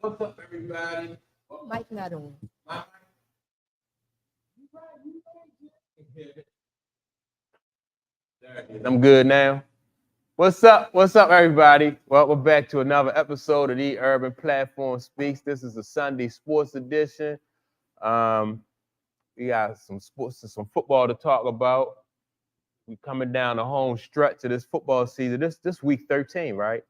What's up, everybody? Mike not on. I'm good now. What's up? What's up, everybody? Well, we're back to another episode of the Urban Platform Speaks. This is the Sunday Sports Edition. We got some sports and some football to talk about. We coming down the home stretch of this football season. This week 13, right?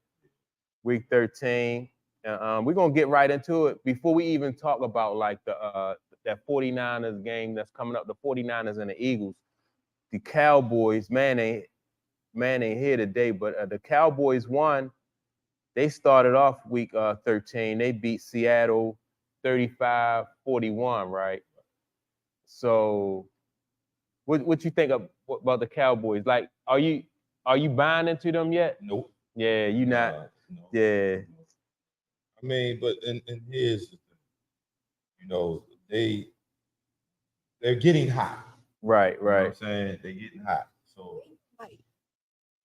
Week 13. We're gonna get right into it. Before we even talk about like that 49ers game that's coming up, the 49ers and the Eagles, the Cowboys, man ain't here today, but the Cowboys won. They started off week 13. They beat Seattle 35-41, right? So what you think about the Cowboys? Like, are you buying into them yet? Nope. Yeah, you not. No. Yeah. I mean, but and here's the thing. You know, they're getting hot. Right. You know what I'm saying? They're getting hot. So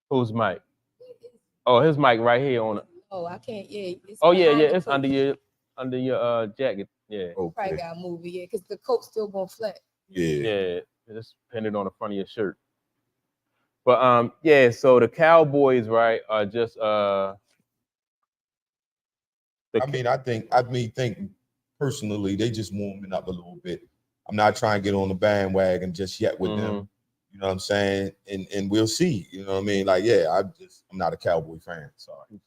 Who's Mike? Oh, his mic right here on it. Oh, I can't. Yeah. Oh yeah, behind the it's coat. under your jacket. Yeah. Probably okay. got to move it, yeah, because the coat's still going flat. Yeah. It's pinned on the front of your shirt. But yeah, so the Cowboys, right, are just I think personally they just warming up a little bit. I'm not trying to get on the bandwagon just yet with them. You know what I'm saying? And we'll see. You know what I mean? Like, yeah, I'm not a Cowboy fan. Sorry.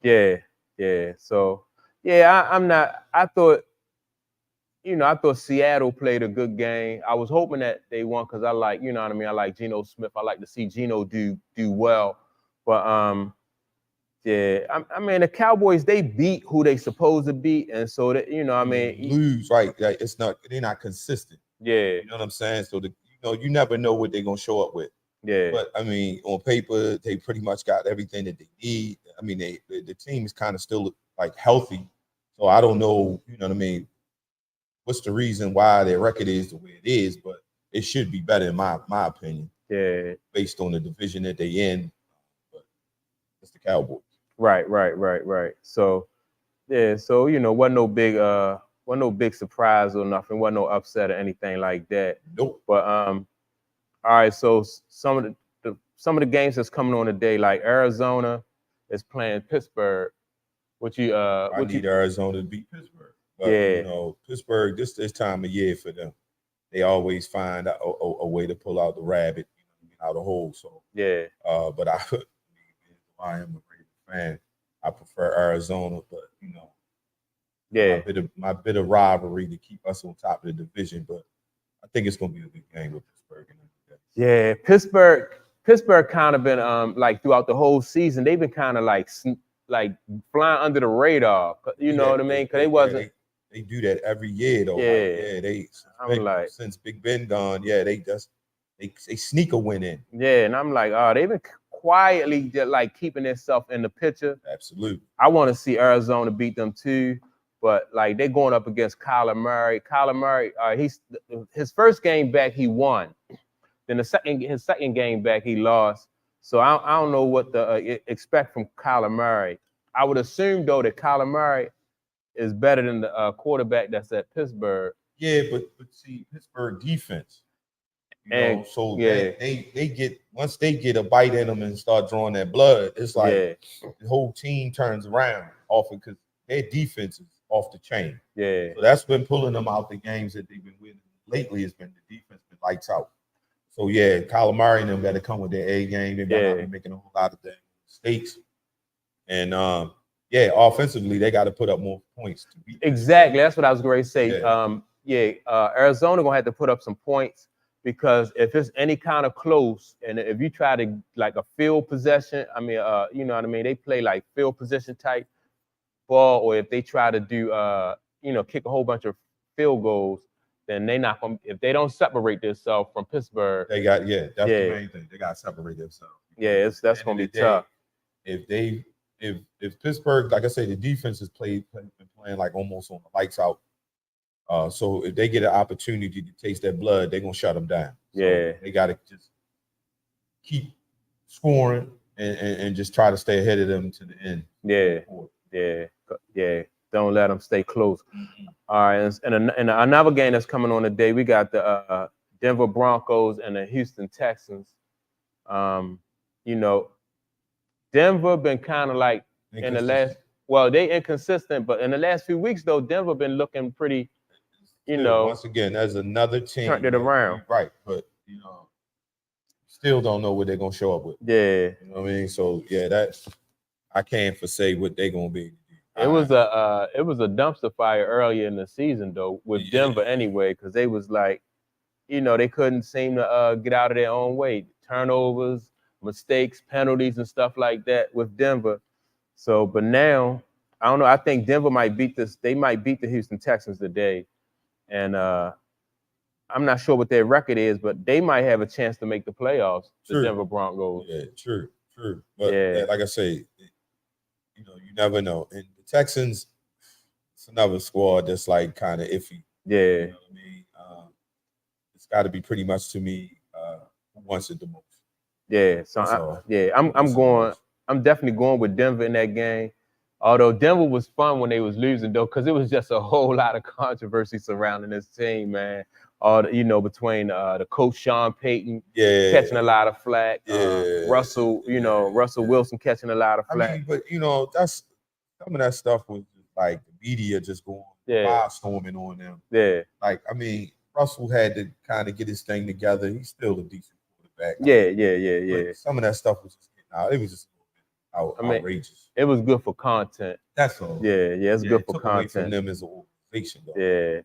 Yeah. So yeah, I'm not. I thought Seattle played a good game. I was hoping that they won because I like, you know what I mean. I like Geno Smith. I like to see Geno do well. But yeah, I mean the Cowboys, they beat who they supposed to beat, and so that, you know, I mean, lose, right? Like, they're not consistent. Yeah. You know what I'm saying? So you never know what they're gonna show up with. Yeah. But I mean, on paper, they pretty much got everything that they need. I mean, the team is kind of still like healthy. So I don't know, you know what I mean, what's the reason why their record is the way it is, but it should be better in my opinion. Yeah. Based on the division that they in. But it's the Cowboys. Right. So yeah, so you know, wasn't no big surprise or nothing, wasn't no upset or anything like that. Nope. But all right, so some of the games that's coming on today, like Arizona is playing Pittsburgh. I need Arizona to beat Pittsburgh. But you know, Pittsburgh, this time of year for them, they always find a way to pull out the rabbit, out of the hole. So yeah. But I am a great fan. I prefer Arizona, but you know, yeah, my bit of rivalry to keep us on top of the division. But I think it's gonna be a good game with Pittsburgh. Yeah, Pittsburgh kind of been like throughout the whole season, they've been kind of like flying under the radar. You know what I mean? Because they wasn't. They do that every year though. Yeah, since Big Ben gone, they sneak a win in. Yeah, and I'm like, they've been quietly just like keeping themselves in the picture. Absolutely. I want to see Arizona beat them too, but like they're going up against Kyler Murray. Kyler Murray, his first game back he won. Then his second game back he lost. So I don't know what to expect from Kyler Murray. I would assume though that Kyler Murray is better than the quarterback that's at Pittsburgh. Yeah, but see, Pittsburgh defense. They get once they get a bite in them and start drawing that blood, it's like the whole team turns around off it because their defense is off the chain. Yeah. So that's been pulling them out the games that they've been winning. Lately, it's been the defense been lights out. So yeah, Kyler Murray and them got to come with their A game. They got to be making a whole lot of mistakes. And offensively, they got to put up more points to beat. Exactly. That's what I was going to say. Arizona gonna have to put up some points because if it's any kind of close, and if you try to like a field possession, I mean, you know what I mean, they play like field position type ball, or if they try to do, kick a whole bunch of field goals, then they not gonna. If they don't separate themselves from Pittsburgh, they got that's the main thing. They got to separate themselves. Yeah, that's gonna be tough. If Pittsburgh, like I say, the defense has been playing like almost on the lights out. So if they get an opportunity to taste that blood, they're gonna shut them down. So they got to just keep scoring and just try to stay ahead of them to the end. Yeah. Don't let them stay close. All right, and another game that's coming on today, we got the Denver Broncos and the Houston Texans. You know, Denver been kind of like in the last, well, they inconsistent, but in the last few weeks though, Denver been looking pretty, you know. Once again, there's another team turned it around. Right, but you know, still don't know what they're gonna show up with. Yeah. You know what I mean? So yeah, that's I can't foresee what they're gonna be. It was a dumpster fire earlier in the season though with Denver anyway, because they was like, you know, they couldn't seem to get out of their own way. Turnovers, mistakes, penalties, and stuff like that with Denver. So, but now, I don't know. I think Denver might beat this. They might beat the Houston Texans today, and I'm not sure what their record is, but they might have a chance to make the playoffs. The Denver Broncos. Yeah, true. But like I say, you know, you never know. And the Texans, it's another squad that's like kind of iffy. Yeah. You know what I mean? It's got to be pretty much to me who wants it the most. Yeah. So I'm definitely going with Denver in that game. Although Denver was fun when they was losing though, because it was just a whole lot of controversy surrounding this team, man. You know, between the coach Sean Payton catching a lot of flack, Russell Wilson catching a lot of flack. I mean, but you know, that's some of that stuff was just like the media just going storming on them. Yeah. Like, I mean, Russell had to kind of get his thing together. He's still a decent quarterback. Yeah. Some of that stuff was just getting out. It was just outrageous. It was good for content. That's all. Yeah, it's good for took content. Away from them as an organization, though. Yeah.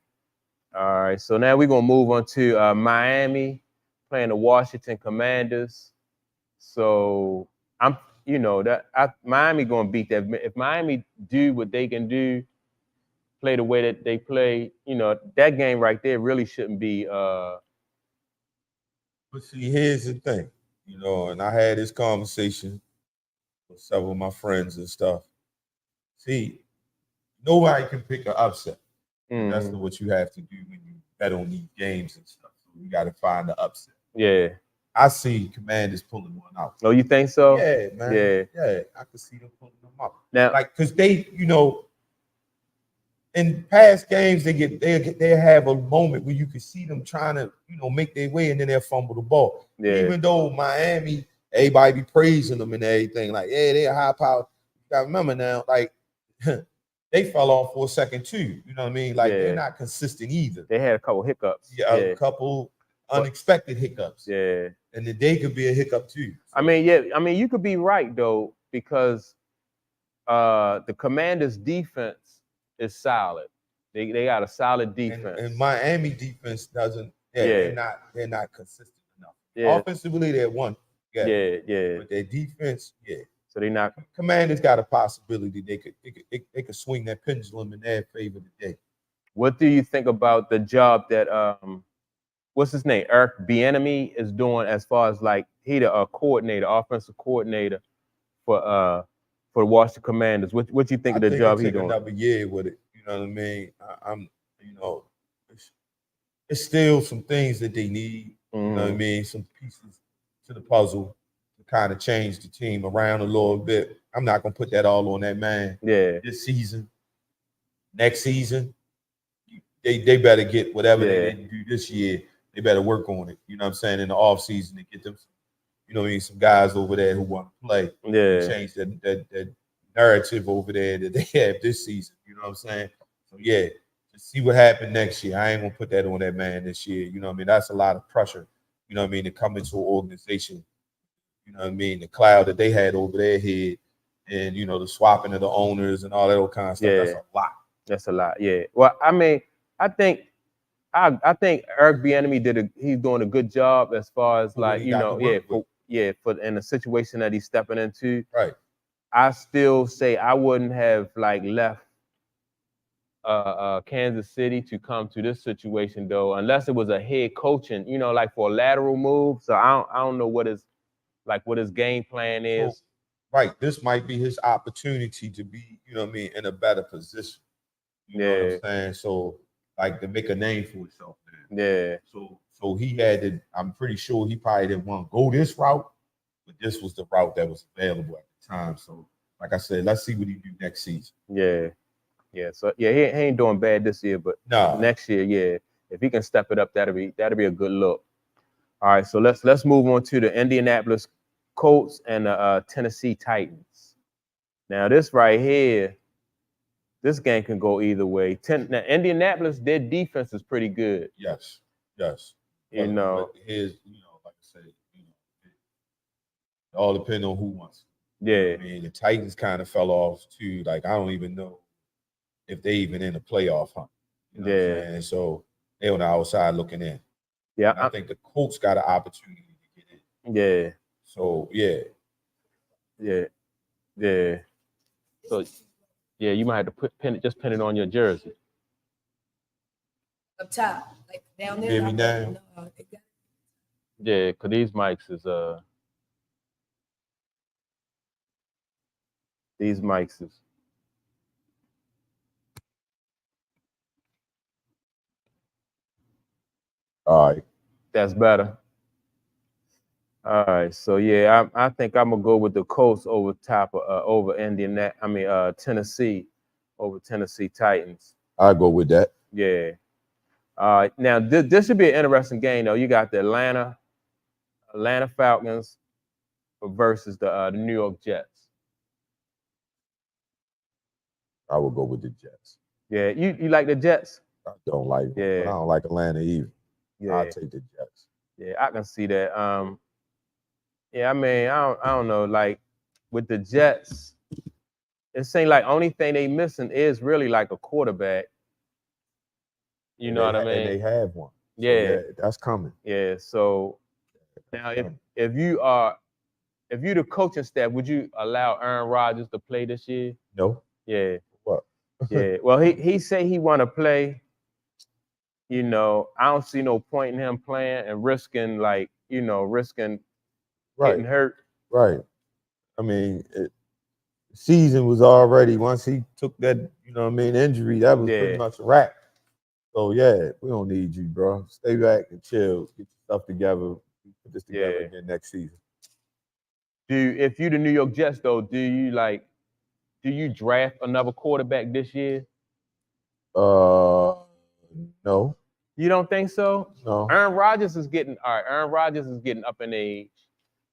All right, so now we're gonna move on to Miami playing the Washington Commanders. So Miami gonna beat that. If Miami do what they can do, play the way that they play, you know, that game right there really shouldn't be. But see, here's the thing, you know, and I had this conversation with several of my friends and stuff. See, nobody can pick an upset. Mm-hmm. That's what you have to do when you bet on these games and stuff. So you got to find the upset. Yeah. I see Commanders pulling one out. Oh, you think so? Yeah, man. Yeah. I can see them pulling them out. Now, like, because they, you know, in past games, they have a moment where you can see them trying to, you know, make their way, and then they'll fumble the ball. Yeah. Even though Miami, everybody be praising them and everything, like, yeah, they're high power. You gotta remember now, like, they fell off for a second too. You know what I mean? Like, they're not consistent either. They had a couple hiccups. Yeah, a couple unexpected hiccups. Yeah. And the day could be a hiccup too. So. I mean, you could be right though, because the Commanders' defense is solid. They got a solid defense. And Miami defense doesn't. They're not consistent enough. Yeah. Offensively, they're one. Yeah. But their defense, So they're not. Commanders got a possibility they could swing that pendulum in their favor today. What do you think about the job that what's his name, Eric Bieniemy is doing as far as like he the offensive coordinator for the Washington Commanders? What you think of the job he's doing? Another year with it, you know what I mean? You know, it's still some things that they need. You know what I mean? Some pieces to the puzzle to kind of change the team around a little bit. I'm not gonna put that all on that man. Yeah. This season, next season, they better get whatever they didn't do this year. They better work on it. You know what I'm saying? In the off season, to get them, you know what I mean, some guys over there who want to play. Yeah. Change that narrative over there that they have this season. You know what I'm saying? So just see what happened next year. I ain't gonna put that on that man this year. You know what I mean? That's a lot of pressure. You know what I mean? To come into an organization. You know what I mean? The cloud that they had over their head, and you know the swapping of the owners and all that kind of stuff. That's a lot. That's a lot. Yeah. Well, I mean, I think Eric Bieniemy he's doing a good job as far as like, you know, for in the situation that he's stepping into. Right. I still say I wouldn't have like left Kansas City to come to this situation though, unless it was a head coaching, you know, like for a lateral move. So I don't know what his game plan is. So, right. This might be his opportunity to be, you know what I mean, in a better position. You know what I'm saying? So like to make a name for himself. Man. Yeah. So he had to, I'm pretty sure he probably didn't want to go this route, but this was the route that was available at the time. So like I said, let's see what he do next season. Yeah. Yeah, so yeah, he ain't doing bad this year, but No. next year, yeah, if he can step it up, that'll be a good look. All right, so let's move on to the Indianapolis Colts and the Tennessee Titans. Now this right here, this game can go either way. Now, Indianapolis, their defense is pretty good. Yes. You know, but here's, like I said, it all depends on who wants it. yeah, I mean, the Titans kind of fell off too. Like, I don't even know if they even in the playoff hunt. You know what I'm saying? So they on the outside looking in. Yeah, and I think the Colts got an opportunity to get in. Yeah. So yeah. So yeah, you might have to pin it on your jersey. Up top, like down there. Hear me now? Yeah, cause these mics is All right. That's better. All right, so yeah, I think I'm gonna go with the Colts over Tennessee over Tennessee Titans. I'll go with that. Yeah. All right, now this should be an interesting game though. You got the Atlanta Falcons versus the New York Jets. I will go with the Jets. Yeah, you like the Jets? I don't like them, but I don't like Atlanta either. Yeah. I'll take the Jets. Yeah, I can see that. Yeah, I mean, I don't know. Like with the Jets, it seems like only thing they missing is really like a quarterback. You know what I mean? And they have one. So yeah, that's coming. Yeah. So now, if you're the coaching staff, would you allow Aaron Rodgers to play this year? No. Yeah. What? Yeah. Well, he say he want to play. I don't see no point in him playing and risking getting hurt. Right. I mean, season was already, once he took that, injury, that was pretty much a wrap. So yeah, we don't need you, bro. Stay back and chill. Get your stuff together. Put this together again next season. If you the New York Jets though, do you draft another quarterback this year? No. You don't think so? No. Aaron Rodgers is getting up in age.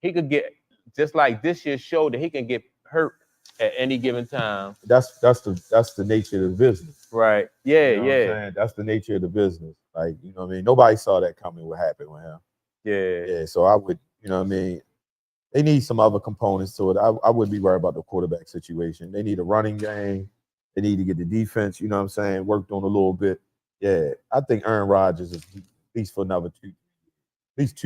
He could get, just like this year's showed, that he can get hurt at any given time. That's the nature of the business. Right. Yeah, you know what I'm saying? That's the nature of the business. Like, nobody saw that coming what happened with him. Yeah. So I would, they need some other components to it. I wouldn't be worried about the quarterback situation. They need a running game. They need to get the defense, worked on a little bit. Yeah. I think Aaron Rodgers is at least for another 2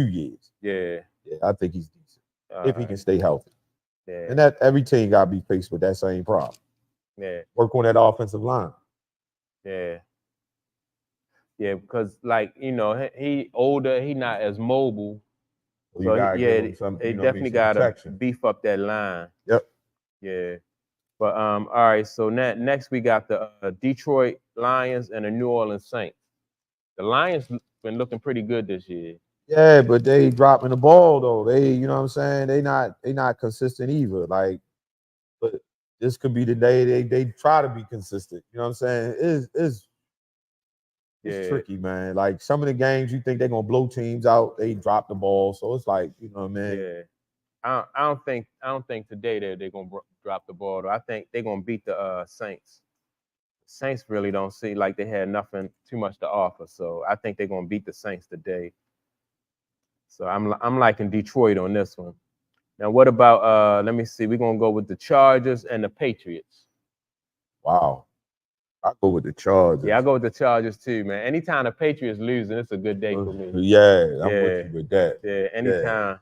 years. Yeah. Yeah, I think he's decent. If he can stay healthy. Yeah. And that every team got to be faced with that same problem. Yeah. Work on that offensive line. Yeah. Yeah, because he older, he not as mobile. So they definitely gotta beef up that line. Yep. Yeah. But all right, so next we got the Detroit Lions and the New Orleans Saints. The Lions been looking pretty good this year. Yeah, but they dropping the ball though. They, they not consistent either. Like, but this could be the day they try to be consistent. You know what I'm saying? It's tricky, man. Like some of the games you think they're gonna blow teams out, they drop the ball. So it's like, man. Yeah. I don't think today they're gonna drop the ball though. I think they're gonna beat the Saints. Saints really don't seem like they had nothing too much to offer. So I think they're gonna beat the Saints today. So I'm liking Detroit on this one. Now what about let me see, we're gonna go with the Chargers and the Patriots. Wow. I go with the Chargers. Yeah, I go with the Chargers too, man. Anytime the Patriots losing, it's a good day for me. Yeah, I'm with you with that. Yeah, anytime. Yeah.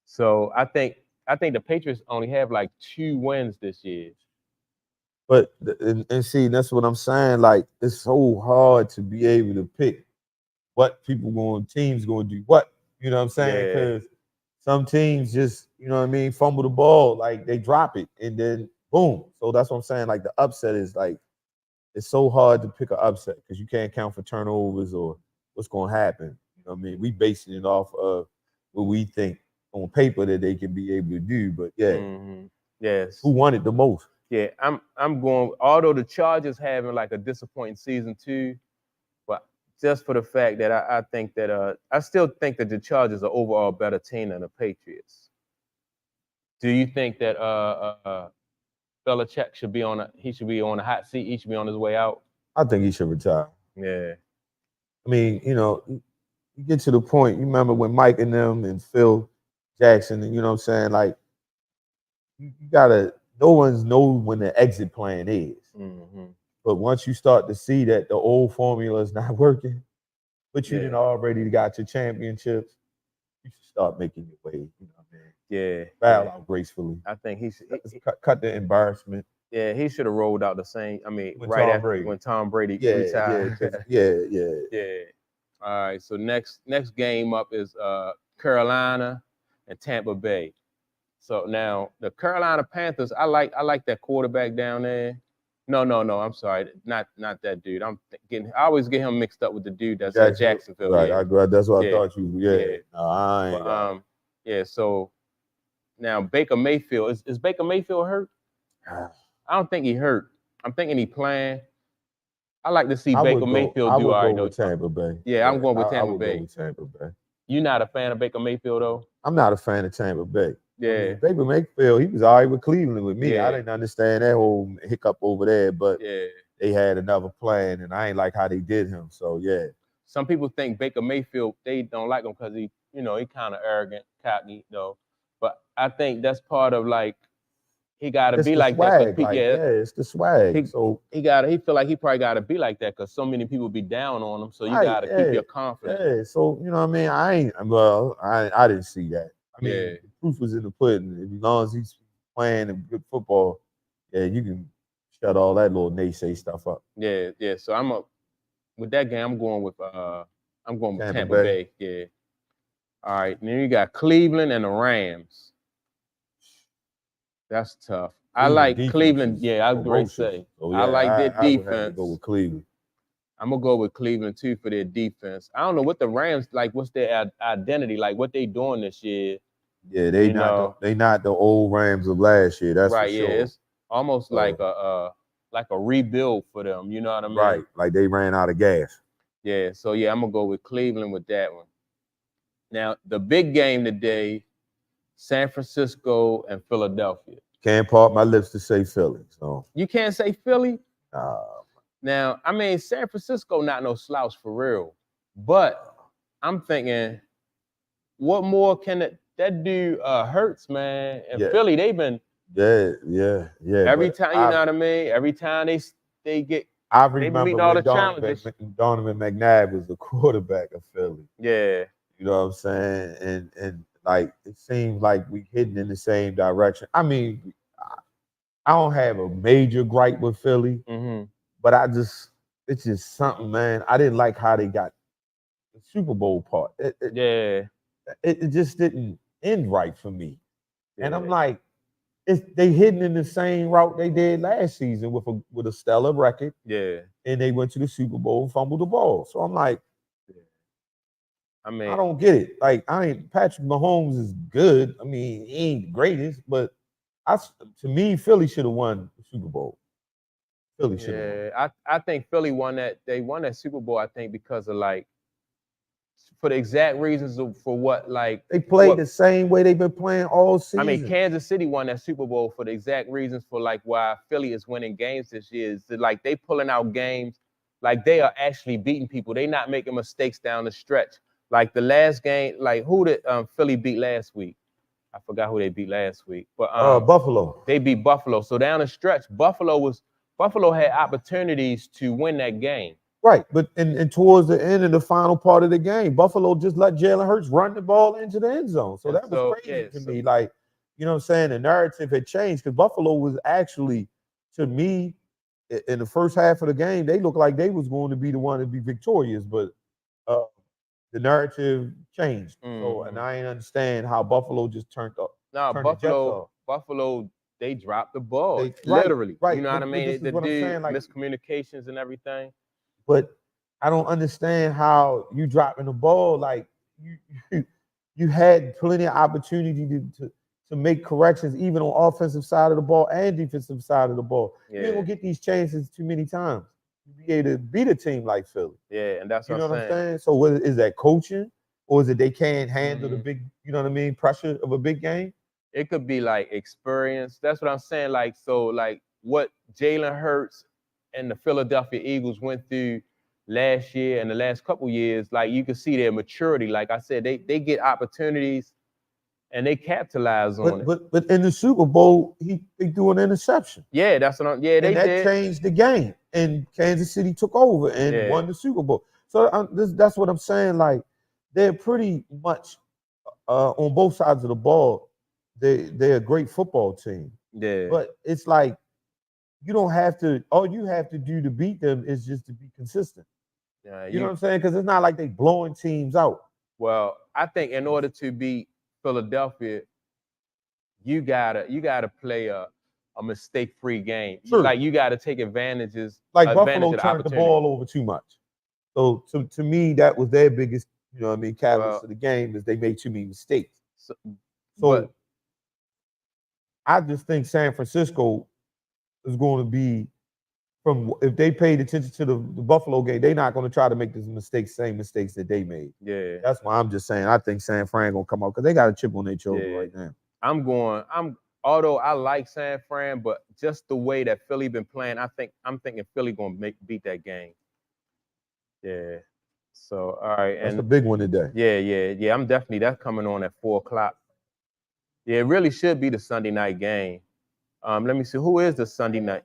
So I think the Patriots only have like 2 wins this year. But and see, that's what I'm saying. Like, it's so hard to be able to pick what teams going to do what. You know what I'm saying? Because some teams just, fumble the ball, like they drop it and then boom. So that's what I'm saying. Like the upset is like, it's so hard to pick an upset because you can't count for turnovers or what's going to happen. You know what I mean? We basing it off of what we think on paper that they can be able to do. But yeah, yes. Who won it the most? Yeah, I'm going. Although the Chargers having like a disappointing season too, but just for the fact that I think that I still think that the Chargers are overall better team than the Patriots. Do you think that Belichick should be on a hot seat? He should be on his way out. I think he should retire. Yeah. I mean, you get to the point. You remember when Mike and them and Phil Jackson, and you know what I'm saying? Like, you gotta. No one's know when the exit plan is. Mm-hmm. But once you start to see that the old formula is not working, but you didn't already got your championships, you should start making your way. You know what I mean? Yeah. Bow out gracefully. I think he should cut the embarrassment. Yeah, he should have rolled out the same. I mean, When right Tom after Brady. when Tom Brady retired. Yeah. All right. So next game up is Carolina and Tampa Bay. So now the Carolina Panthers, I like that quarterback down there. No, I'm sorry, not that dude. I always get him mixed up with the dude that's at Jacksonville. Right, yeah. that's what I thought you. Yeah. Yeah. No, I ain't. But, yeah. So now Baker Mayfield is Baker Mayfield hurt? I don't think he hurt. I'm thinking he playing. I like to see Baker Mayfield do all right. With Tampa Bay. Yeah, I'm going with Tampa Bay. Go with Tampa Bay. You're not a fan of Baker Mayfield though? I'm not a fan of Tampa Bay. Yeah. I mean, Baker Mayfield, he was all right with Cleveland with me. Yeah. I didn't understand that whole hiccup over there, but yeah, they had another plan, and I ain't like how they did him. So yeah. Some people think Baker Mayfield, they don't like him because he kind of arrogant, cocky, But I think that's part of like he got to be like swag, that. It's the swag. He feel like he probably got to be like that because so many people be down on him. So you got to keep your confidence. Yeah. So you know what I mean. I didn't see that. I mean, the proof was in the pudding. As long as he's playing good football, you can shut all that little naysay stuff up. Yeah. So with that game. I'm going with Tampa Bay. Yeah. All right. Then you got Cleveland and the Rams. That's tough. I like Cleveland. Yeah, I was going to say. So, I like their defense. I would have to go with Cleveland. I'm gonna go with Cleveland too for their defense. I don't know what the Rams like. What's their identity like? What they doing this year? Yeah, they not the old Rams of last year. That's right. For sure. Yeah, it's almost like a rebuild for them. You know what I mean? Right. Like they ran out of gas. Yeah. So yeah, I'm gonna go with Cleveland with that one. Now the big game today, San Francisco and Philadelphia. Can't part my lips to say Philly. So you can't say Philly. Now, I mean, San Francisco not no slouch for real, but I'm thinking, what more can that dude Hurts, man? And Philly, they've been Every time, you know what I mean. Every time they get, I remember meeting all the challenges. Donovan McNabb was the quarterback of Philly. Yeah, you know what I'm saying, and like it seems like we heading in the same direction. I mean, I don't have a major gripe with Philly. Mm-hmm. But it's just something, man. I didn't like how they got the Super Bowl part. It just didn't end right for me. Yeah. And I'm like, they hidden in the same route they did last season with a stellar record. Yeah. And they went to the Super Bowl and fumbled the ball. So I'm like, I mean, I don't get it. Like, Patrick Mahomes is good. I mean, he ain't the greatest, but to me, Philly should have won the Super Bowl. I think Philly won that. They won that Super Bowl, I think, because of for the exact reasons for what they played the same way they've been playing all season. I mean, Kansas City won that Super Bowl for the exact reasons for why Philly is winning games this year. Is that, they pulling out games, they are actually beating people. They not making mistakes down the stretch. Like the last game, who did Philly beat last week? I forgot who they beat last week, but Buffalo. They beat Buffalo. So down the stretch, Buffalo had opportunities to win that game. Right, but and towards the end of the final part of the game, Buffalo just let Jalen Hurts run the ball into the end zone. So that was crazy to me. You know what I'm saying? The narrative had changed because Buffalo was actually, to me, in the first half of the game, they looked like they was going to be the one to be victorious, but the narrative changed. Mm-hmm. So, and I ain't understand how Buffalo just turned up. No, Buffalo, they dropped the ball, literally. Right. You know what I mean? The saying, miscommunications and everything. But I don't understand how you dropping the ball. You had plenty of opportunity to make corrections even on offensive side of the ball and defensive side of the ball. You ain't Yeah. gonna get these chances too many times. You be able to beat a team like Philly. Yeah, and that's You what know I'm what I'm saying. saying? So what is that coaching, or is it they can't handle the Mhm. big, you know what I mean, pressure of a big game? It could be like experience. That's what I'm saying. Like, so like what Jalen Hurts and the Philadelphia Eagles went through last year and the last couple years, like you can see their maturity. Like I said, they get opportunities and they capitalize on it. But in the Super Bowl, they threw an interception. Yeah, that's what I'm. Yeah, they And that did. changed the game. And Kansas City took over and Yeah. won the Super Bowl. So that's what I'm saying. Like they're pretty much on both sides of the ball. They're a great football team. Yeah, But it's like you don't have to. All you have to do to beat them is just to be consistent. yeah. You know what I'm saying? Because it's not like they blowing teams out. Well, I think in order to beat Philadelphia, you gotta play a mistake-free game. True. Like you gotta take advantage Like of the Buffalo turned the opportunity. ball over too much. So to me, that was their biggest, you know what I mean, catalyst Well, of the game is they made too many mistakes. So, So but I just think San Francisco is going to be from if they paid attention to the Buffalo game, they're not going to try to make the same mistakes that they made. yeah, That's why I'm just saying I think San Fran gonna come out because they got a chip on their shoulder Yeah. right now. although I like San Fran, but just the way that Philly been playing, I'm thinking Philly gonna beat that game. Yeah. So all right, That's and a big one today. yeah. That's coming on at 4:00. Yeah, it really should be the Sunday night game. Let me see, who is the Sunday night?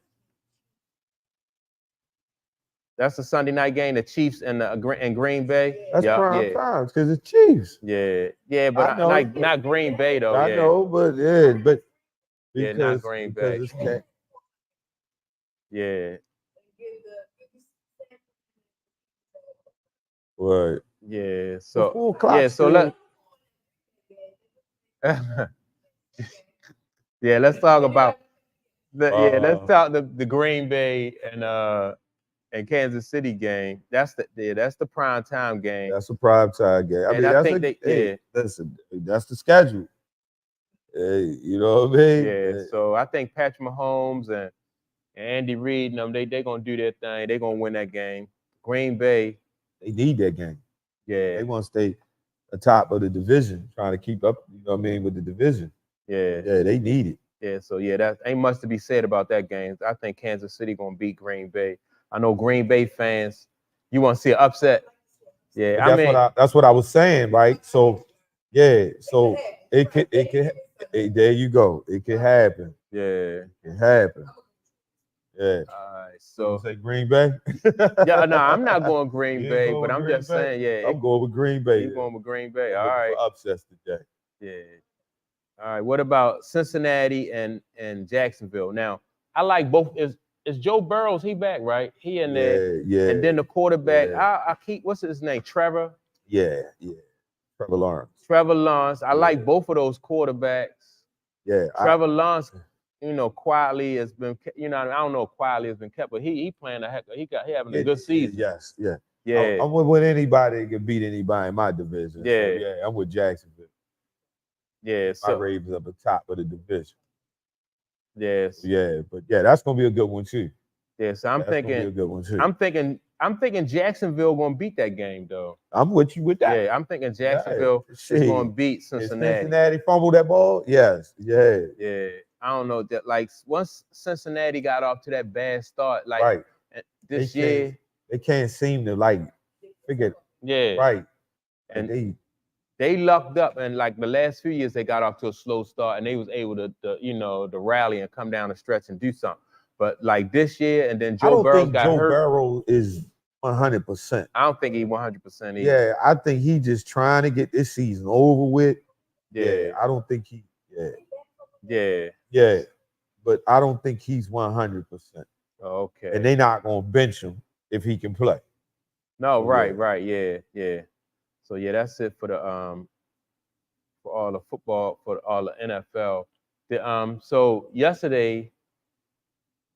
That's the Sunday night game, the Chiefs and Green Bay. That's Yup, prime yeah. time because it's Chiefs. Yeah, but I know. not Green Bay though. I yeah. know, but yeah, but Yeah, not Green Bay. because it's Yeah, right. yeah. So So 4 o'clock. yeah, so let's talk about let's talk the Green Bay and Kansas City game. That's the prime time game. That's a prime time game. And I think that's the schedule. Hey, you know what I mean? Yeah, so I think Patrick Mahomes and Andy Reid and them, they gonna do their thing. They gonna win that game. Green Bay, They need that game. yeah, They want to stay atop of the division, trying to keep up, you know what I mean, with the division. yeah. Yeah, they need it. Yeah, so yeah, that ain't much to be said about that game. I think Kansas City gonna beat Green Bay. I know Green Bay fans, you want to see an upset. Yeah, But that's what I was saying, right? So yeah, so it could there you go. It could happen. yeah. It can happen. Yeah. All right, So so say Green Bay. yeah, no, I'm not going Green You ain't Bay, going but with I'm Green just Bay? saying, yeah, I'm going with Green Bay. you going with Green Bay. All Looking right, for upsets today. yeah. All right, what about Cincinnati and Jacksonville? Now, I like both. Is Joe Burrows, he back, right? He in there. Yeah. And then the quarterback, Yeah. I keep, what's his name? Trevor Yeah. Trevor Lawrence. Lawrence. I like both of those quarterbacks. Yeah. Trevor Lawrence, quietly has been, I don't know if quietly has been kept, but he playing he having a good season. Yes. Yeah. Yeah. I'm with anybody that can beat anybody in my division. Yeah. So, yeah. I'm with Jacksonville. Yeah. My So Ravens up the top of the division. yes. Yeah. But yeah, that's gonna be a good one too. Yeah. So I'm That's gonna be a thinking, good one too. I'm thinking Jacksonville gonna beat that game though. I'm with you with that. Yeah, I'm thinking Jacksonville is Shit. gonna beat Did Cincinnati. Cincinnati fumble that ball? Yes. Yeah. Yeah. I don't know that, like, once Cincinnati got off to that bad start, like Right. this They year, They can't seem to like figure yeah. right. And And they lucked up, and like the last few years they got off to a slow start and they was able to rally and come down the stretch and do something. But like this year, and then I Joe don't Burrow think got Joe hurt. Burrow is 100%. I don't think he 100% either. Yeah, I think he just trying to get this season over with. Yeah. I don't think he. Yeah. But I don't think he's 100%. Okay. And they not gonna bench him if he can play. No, So, right, yeah. So yeah, that's it for the for all the football, for all the NFL. So yesterday,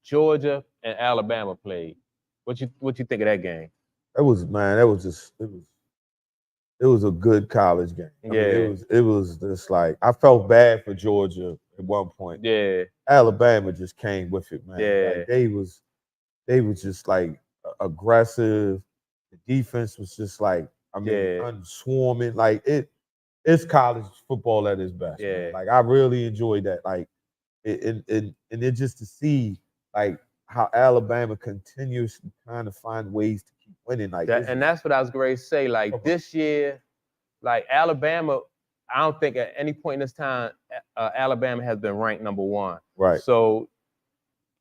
Georgia and Alabama played. What you think of that game? It was it was a good college game. I mean, Yeah. it was just like I felt bad for Georgia at one point. Yeah. Alabama just came with it, man. Yeah. Like they was just like aggressive. The defense was just like, I mean, Yeah. unswarming. Like it's college football at its best, Yeah. man. Like I really enjoyed that. Like and it just to see like how Alabama continuously trying to find ways to keep winning. Like And that's what I was going to say. Like this year, like Alabama, I don't think at any point in this time Alabama has been ranked number 1. Right. So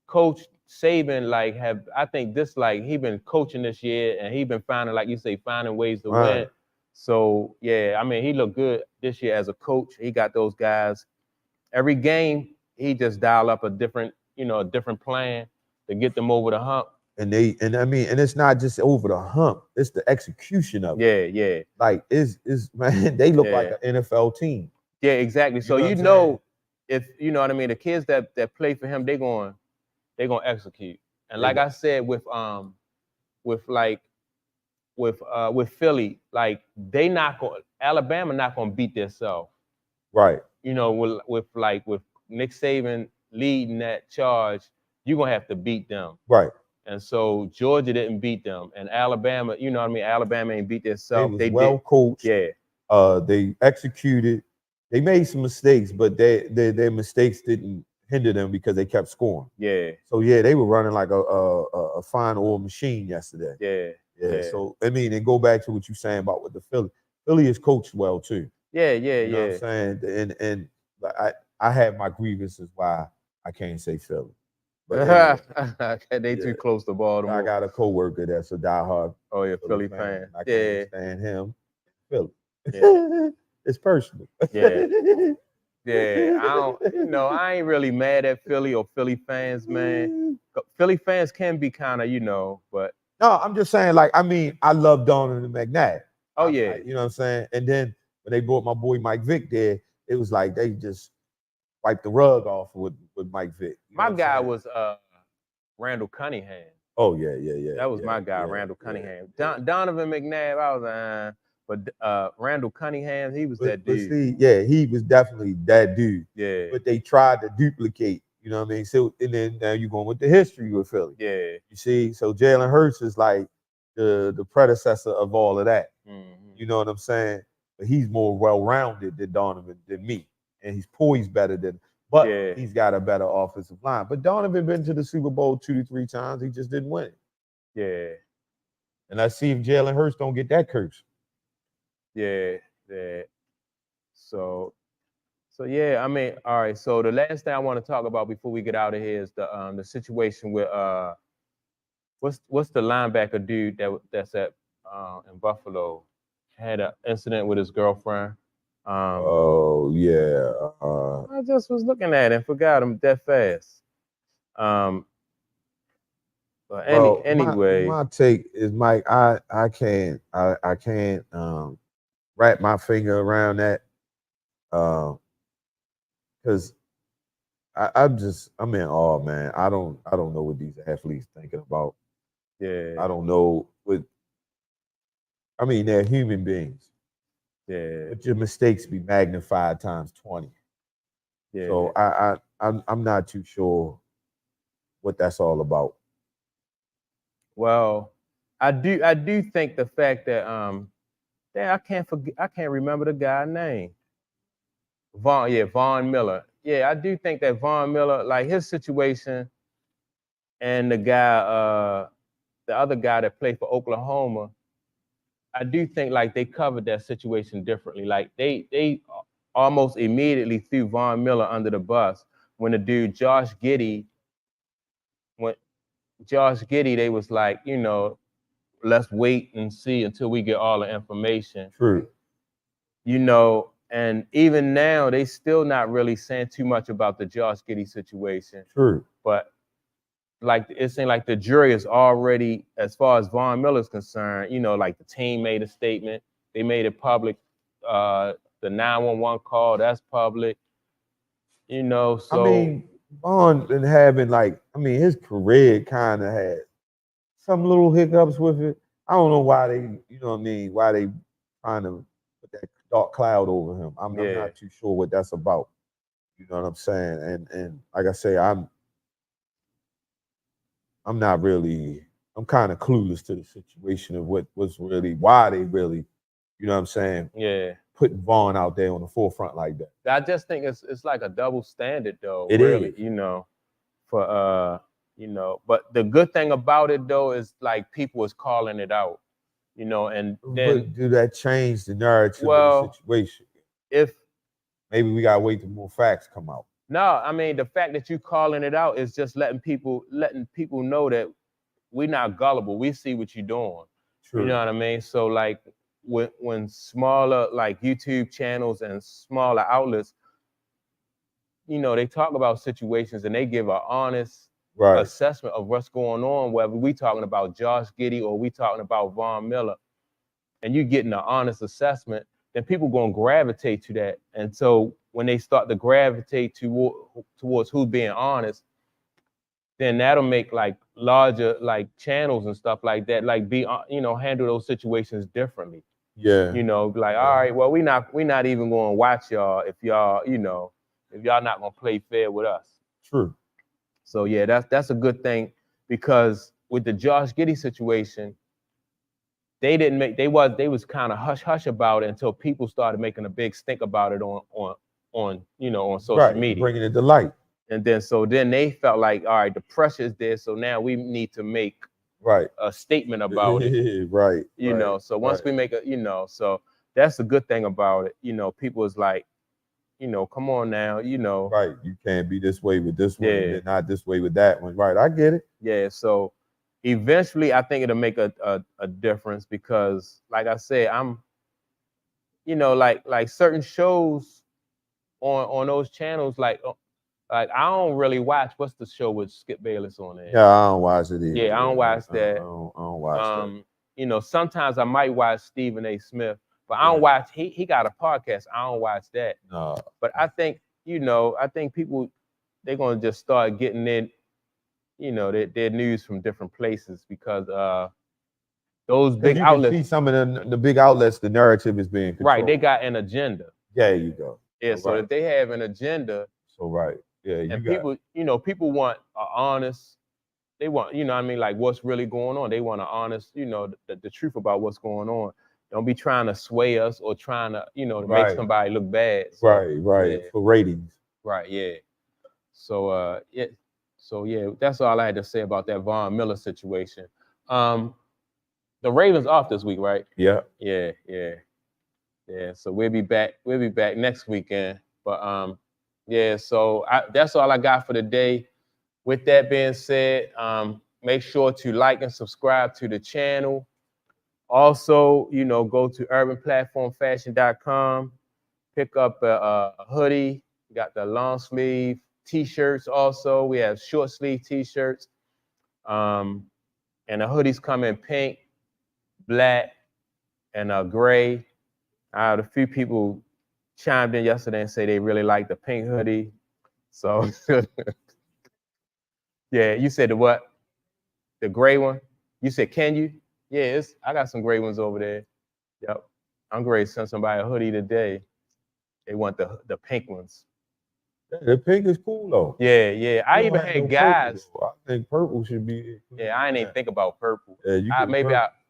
Coach Saban, like, I think this, like, he been coaching this year and he been finding, like you say, finding ways to win. So yeah, I mean, he looked good this year as a coach. He got those guys. Every game, he just dial up a different plan to get them over the hump. And it's not just over the hump, it's the execution of it. Yeah. Like is man, they look like an NFL team. Yeah, exactly. So if you know what I mean, the kids that play for him, they're gonna execute. And like I said, with Philly, like Alabama not gonna beat themselves. Right. You know, with Nick Saban leading that charge, you're gonna have to beat them. Right. And so Georgia didn't beat them, and Alabama, you know what I mean. Alabama ain't beat themselves. They well coached. Yeah. They executed. They made some mistakes, but their mistakes didn't hinder them because they kept scoring. Yeah. So yeah, they were running like a fine oil machine yesterday. Yeah. So I mean, and go back to what you're saying about with the Philly. Philly is coached well too. Yeah. You know what I'm saying? And I have my grievances why I can't say Philly. But they too close to Baltimore. I got a coworker that's a diehard. Oh yeah, Philly fan. I can't stand him. Philly. Yeah. It's personal. Yeah. Yeah. I ain't really mad at Philly or Philly fans, man. Philly fans can be kind of, but no, I'm just saying, like, I mean, I love Donovan McNabb. Oh yeah. You know what I'm saying? And then when they brought my boy Mike Vick there, it was like they just wiped the rug off with Mike Vick. My guy was Randall Cunningham. Oh yeah. That was my guy, Randall Cunningham. Donovan McNabb, I was but Randall Cunningham, he was that dude. See, he was definitely that dude. Yeah. But they tried to duplicate, you know what I mean? So and then now you're going with the history with Philly. Yeah. You see, so Jalen Hurts is like the predecessor of all of that. Mm-hmm. You know what I'm saying? But he's more well-rounded than Donovan than me. And he's poised better than, but he's got a better offensive line. But Donovan been to the Super Bowl 2 to 3 times. He just didn't win it. Yeah. And let's see if Jalen Hurts don't get that curse. Yeah. So yeah, I mean, all right. So the last thing I want to talk about before we get out of here is the situation with what's the linebacker dude that's at in Buffalo had an incident with his girlfriend. Oh yeah. I just was looking at it and forgot him that fast. But anyway, my take is, Mike, I can't wrap my finger around that, because I'm in awe, man. I don't know what these athletes thinking about. Yeah. I don't know they're human beings. Yeah. But your mistakes be magnified times 20. Yeah. So I'm not too sure what that's all about. Well, I do think the fact that I can't remember the guy's name. Von Miller. Yeah, I do think that Von Miller, like his situation, and the other guy that played for Oklahoma, I do think like they covered that situation differently. Like they almost immediately threw Von Miller under the bus when the dude Josh Giddey, they was like, let's wait and see until we get all the information. True. And even now they still not really saying too much about the Josh Giddey situation. True. But like it seemed like the jury is already, as far as Von Miller is concerned, like the team made a statement, they made it public. The 911 call, that's public. So I mean, Von been having his career kind of had some little hiccups with it. I don't know why they, why they trying to put that dark cloud over him. I'm not too sure what that's about. You know what I'm saying? And like I say, I'm not really. I'm kind of clueless to the situation of what's really why they really, you know what I'm saying? Yeah. Putting Vaughn out there on the forefront like that. I just think it's like a double standard though. It really, is. you know, for you know, but the good thing about it though is like people is calling it out, you know, and then but do that change the narrative of the situation? If maybe we gotta wait till more facts come out. No, I mean the fact that you calling it out is just letting people know that we're not gullible. We see what you're doing. True. You know what I mean? So like when smaller like YouTube channels and smaller outlets, you know, they talk about situations and they give an honest assessment of what's going on, whether we talking about Josh Giddey or we talking about Von Miller, and you getting an honest assessment, then people gonna gravitate to that. And so when they start to gravitate towards who's being honest, then that'll make like larger like channels and stuff like that, like you know, handle those situations differently. Yeah. You know, like, all right, well, we not even gonna watch y'all if y'all, you know, if y'all not gonna play fair with us. True. So yeah, that's a good thing, because with the Josh Giddey situation, they was kind of hush about it until people started making a big stink about it on you know, on social media, bringing it to light. And then they felt like, all right, the pressure is there, so now we need to make a statement about it. You know, so once we make a, you know, so that's the good thing about it. You know, people is like, you know, come on now, you know. Right, you can't be this way with this one and not this way with that one. Right, I get it. Yeah, so eventually I think it'll make a difference, because like I said, I'm, you know, like certain shows on those channels, like I don't really watch. What's the show with Skip Bayless on there? Yeah, I don't watch it either. Yeah, I don't watch that. I don't watch that. You know, sometimes I might watch Stephen A. Smith, but I don't watch. He got a podcast. I don't watch that. No. But I think, you know, people, they're gonna just start getting in, you know, their news from different places, because those big outlets. You can see some of the big outlets, the narrative is being controlled. Right, they got an agenda. There you go. Yeah, so if they have an agenda. So yeah, and people, you know, people want an honest. They want, you know what I mean, like what's really going on. They want an honest, you know, the truth about what's going on. Don't be trying to sway us or trying to, you know, to make somebody look bad. So, right. Yeah. For ratings. Right, yeah. So yeah, that's all I had to say about that Von Miller situation. The Ravens off this week, right? Yeah. Yeah. So we'll be back next weekend. But yeah, so that's all I got for today. With that being said, make sure to like and subscribe to the channel. Also, you know, go to urbanplatformfashion.com, pick up a hoodie. We got the long sleeve t-shirts also. We have short sleeve t-shirts. And the hoodies come in pink, black, and gray. I had a few people chimed in yesterday and say they really like the pink hoodie. So yeah, you said the what? The gray one? You said, can you? Yeah, I got some gray ones over there. Yep. I'm going to send somebody a hoodie today. They want the pink ones. Yeah, the pink is cool though. Yeah. I even had guys. Purple, I think purple should be. Yeah, I ain't even think about purple. Yeah,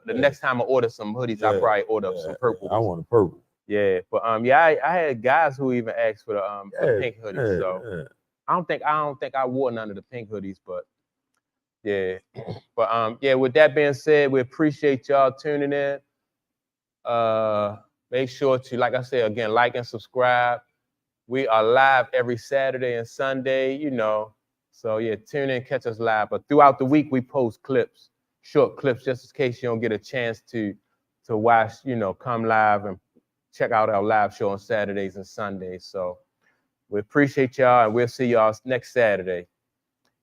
the next time I order some hoodies, I'll probably order some purple. I want a purple. Yeah, but I had guys who even asked for the pink hoodies. So I don't think I wore none of the pink hoodies, but yeah. But yeah, with that being said, we appreciate y'all tuning in. Make sure to, like I said again, like and subscribe. We are live every Saturday and Sunday, you know. So yeah, tune in, catch us live. But throughout the week, we post clips, short clips, just in case you don't get a chance to watch, you know, come live and check out our live show on Saturdays and Sundays. So we appreciate y'all, and we'll see y'all next Saturday.